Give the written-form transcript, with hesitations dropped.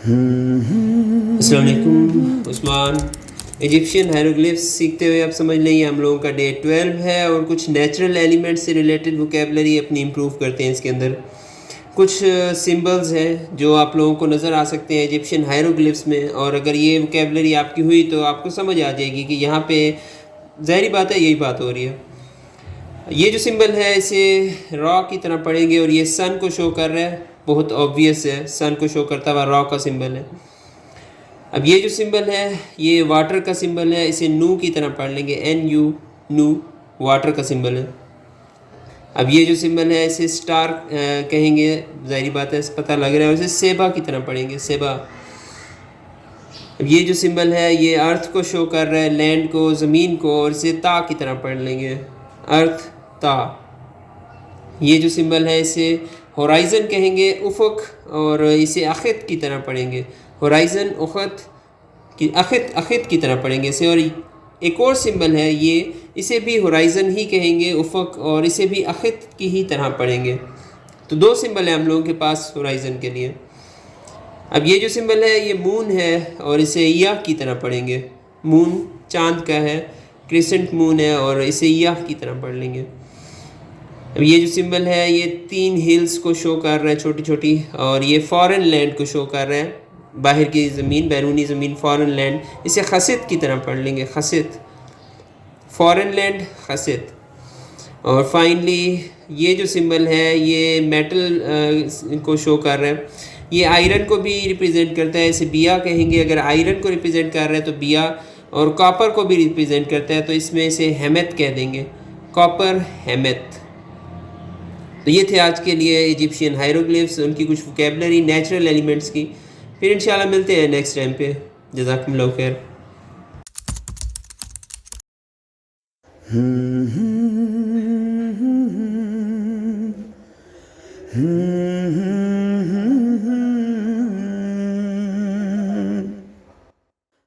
अस्सलाम वालेकुम उस्मान। इजिप्शियन हायरोग्लिफ्स सीखते हुए आप समझ लें हम लोगों का डे 12 है और कुछ नेचुरल एलिमेंट से रिलेटेड वोकेबलरी अपनी इम्प्रूव करते हैं। इसके अंदर कुछ सिंबल्स हैं जो आप लोगों को नज़र आ सकते हैं इजिप्शियन हायरोग्लिफ्स में, और अगर ये वोकेबलरी आपकी हुई तो आपको समझ आ जाएगी कि यहाँ पे ज़ाहिरी बात है यही बात हो रही है। ये जो सिंबल है इसे रॉ की तरह पढ़ेंगे और ये सन को शो कर रहा है, बहुत ऑब्वियस है, सन को शो करता हुआ रॉ का सिंबल है। अब ये जो सिंबल है ये वाटर का सिंबल है, इसे नू की तरह पढ़ लेंगे, एन यू, नू वाटर का सिंबल है। अब ये जो सिंबल है इसे स्टार कहेंगे, ज़ाहिरी बात है पता लग रहा है, उसे सेबा की तरह पढ़ेंगे, सेबा। अब ये जो सिंबल है ये अर्थ को शो कर रहा है, लैंड को, ज़मीन को, और इसे ता की तरह पढ़ लेंगे, अर्थ ता। ये जो सिंबल है इसे होराइज़न कहेंगे, उफ़ुक, और इसे अखित की तरह पढ़ेंगे, होराइज़न उखत की, अखित अखित की तरह पढ़ेंगे इसे। और एक और सिंबल है ये, इसे भी होराइज़न ही कहेंगे, उफ़ुक, और इसे भी अखित की ही तरह पढ़ेंगे। तो दो सिंबल है हम लोगों के पास होराइज़न के लिए। अब ये जो सिंबल है ये मून है और इसे या की तरह पढ़ेंगे, मून चांद का है, क्रिसेंट मून है, और इसे या की तरह पढ़ लेंगे। अब ये जो सिंबल है ये 3 हिल्स को शो कर रहा है छोटी छोटी, और ये फॉरेन लैंड को शो कर रहा है, बाहर की ज़मीन, बैरूनी ज़मीन, फॉरेन लैंड, इसे खसित की तरह पढ़ लेंगे, खसित, फॉरेन लैंड, खसित। और फाइनली ये जो सिंबल है ये मेटल को शो कर रहा है, ये आयरन को भी रिप्रेजेंट करता है, इसे बिया कहेंगे। अगर आयरन को रिप्रेजेंट कर रहा है तो बिया, और कॉपर को भी रिप्रेजेंट करता है तो इसमें इसे हेमेत कह देंगे, कॉपर हेमेत। तो ये थे आज के लिए इजिप्शियन हायरोग्लिफ्स, उनकी कुछ वोकेबलरी नेचुरल एलिमेंट्स की। फिर इंशाल्लाह मिलते हैं नेक्स्ट टाइम पे। जज़ाकुमुल्लाह खैर।